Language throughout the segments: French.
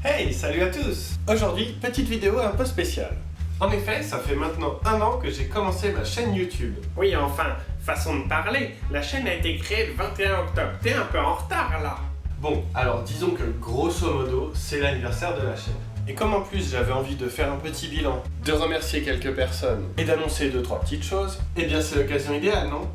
Hey, salut à tous! Aujourd'hui, petite vidéo un peu spéciale. En effet, ça fait maintenant 1 an que j'ai commencé ma chaîne YouTube. Oui, enfin, façon de parler, la chaîne a été créée le 21 octobre. T'es un peu en retard là. Bon, alors disons que grosso modo, c'est l'anniversaire de la chaîne. Et comme en plus j'avais envie de faire un petit bilan, de remercier quelques personnes et d'annoncer 2-3 petites choses, eh bien c'est l'occasion idéale, non?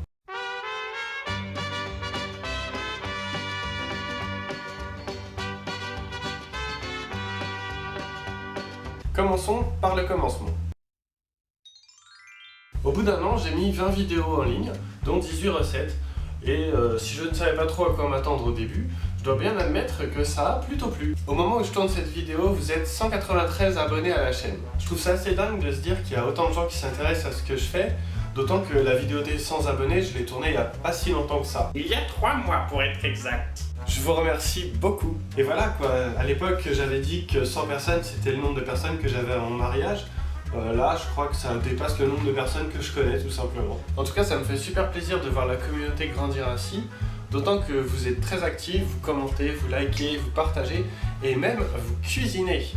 Commençons par le commencement. Au bout d'1 an, j'ai mis 20 vidéos en ligne, dont 18 recettes. Et si je ne savais pas trop à quoi m'attendre au début, je dois bien admettre que ça a plutôt plu. Au moment où je tourne cette vidéo, vous êtes 193 abonnés à la chaîne. Je trouve ça assez dingue de se dire qu'il y a autant de gens qui s'intéressent à ce que je fais, d'autant que la vidéo des 100 abonnés, je l'ai tournée il n'y a pas si longtemps que ça. Il y a 3 mois pour être exact. Je vous remercie beaucoup. Et voilà quoi, à l'époque j'avais dit que 100 personnes c'était le nombre de personnes que j'avais à mon mariage. Là je crois que ça dépasse le nombre de personnes que je connais tout simplement. En tout cas ça me fait super plaisir de voir la communauté grandir ainsi. D'autant que vous êtes très actifs, vous commentez, vous likez, vous partagez et même vous cuisinez.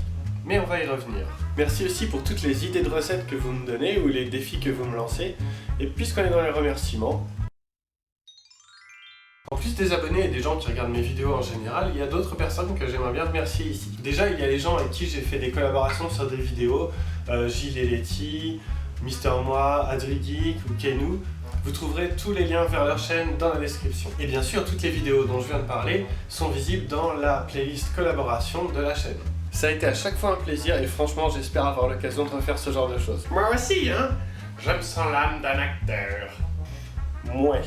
Mais on va y revenir. Merci aussi pour toutes les idées de recettes que vous me donnez ou les défis que vous me lancez. Et puisqu'on est dans les remerciements, en plus des abonnés et des gens qui regardent mes vidéos en général, il y a d'autres personnes que j'aimerais bien remercier ici. Déjà, il y a les gens avec qui j'ai fait des collaborations sur des vidéos, Gilles et Letty, Mister Moi, Adrigeek ou Kenou. Vous trouverez tous les liens vers leur chaîne dans la description. Et bien sûr, toutes les vidéos dont je viens de parler sont visibles dans la playlist collaboration de la chaîne. Ça a été à chaque fois un plaisir et franchement, j'espère avoir l'occasion de refaire ce genre de choses. Moi aussi, hein. Je me sens l'âme d'un acteur. Mouais.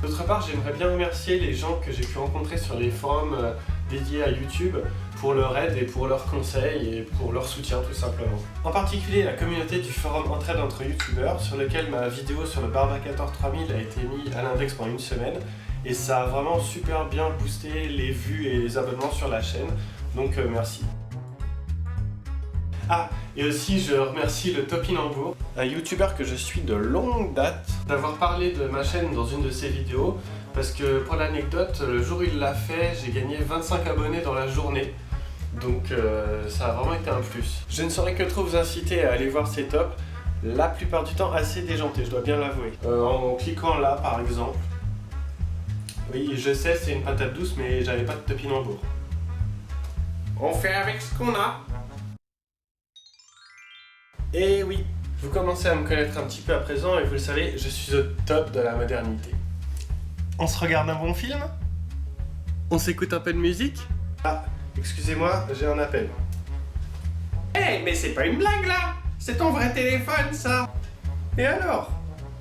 D'autre part, j'aimerais bien remercier les gens que j'ai pu rencontrer sur les forums dédiés à YouTube pour leur aide et pour leurs conseils et pour leur soutien tout simplement. En particulier la communauté du forum Entraide entre youtubeurs sur lequel ma vidéo sur le Barbacator 3000 a été mise à l'index pendant 1 semaine et ça a vraiment super bien boosté les vues et les abonnements sur la chaîne, donc merci. Ah, et aussi je remercie le Topinambour, un youtubeur que je suis de longue date, d'avoir parlé de ma chaîne dans une de ses vidéos, parce que pour l'anecdote, le jour où il l'a fait, j'ai gagné 25 abonnés dans la journée, donc ça a vraiment été un plus. Je ne saurais que trop vous inciter à aller voir ses tops, la plupart du temps assez déjantés, je dois bien l'avouer. En cliquant là par exemple. Oui, je sais, c'est une patate douce, mais j'avais pas de Topinambour. On fait avec ce qu'on a. Et oui, vous commencez à me connaître un petit peu à présent et vous le savez, je suis au top de la modernité. On se regarde un bon film? On s'écoute un peu de musique? Ah, excusez-moi, j'ai un appel. Hey, mais c'est pas une blague là. C'est ton vrai téléphone ça. Et alors?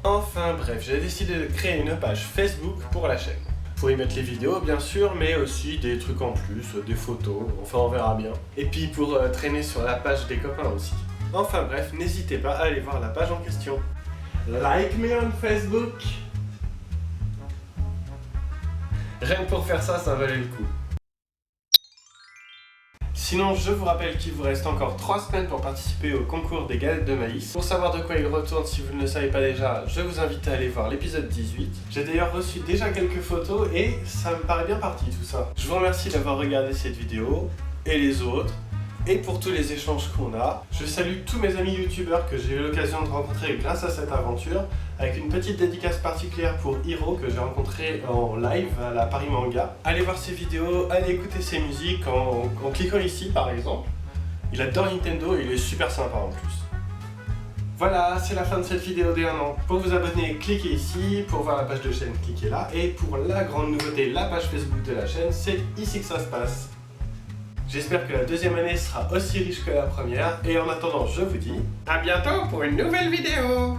Enfin bref, j'ai décidé de créer une page Facebook pour la chaîne. Pour y mettre les vidéos bien sûr, mais aussi des trucs en plus, des photos, enfin on verra bien. Et puis pour traîner sur la page des copains aussi. Enfin bref, n'hésitez pas à aller voir la page en question. Like me on Facebook! Rien que pour faire ça, ça valait le coup. Sinon, je vous rappelle qu'il vous reste encore 3 semaines pour participer au concours des galettes de maïs. Pour savoir de quoi il retourne, si vous ne le savez pas déjà, je vous invite à aller voir l'épisode 18. J'ai d'ailleurs reçu déjà quelques photos et ça me paraît bien parti tout ça. Je vous remercie d'avoir regardé cette vidéo et les autres. Et pour tous les échanges qu'on a, je salue tous mes amis youtubeurs que j'ai eu l'occasion de rencontrer grâce à cette aventure, avec une petite dédicace particulière pour Hiro que j'ai rencontré en live à la Paris Manga. Allez voir ses vidéos, allez écouter ses musiques en cliquant ici par exemple. Il adore Nintendo et il est super sympa en plus. Voilà, c'est la fin de cette vidéo des 1 an. Pour vous abonner, cliquez ici, pour voir la page de chaîne, cliquez là, et pour la grande nouveauté, la page Facebook de la chaîne, c'est ici que ça se passe. J'espère que la 2e année sera aussi riche que la première, et en attendant, je vous dis à bientôt pour une nouvelle vidéo.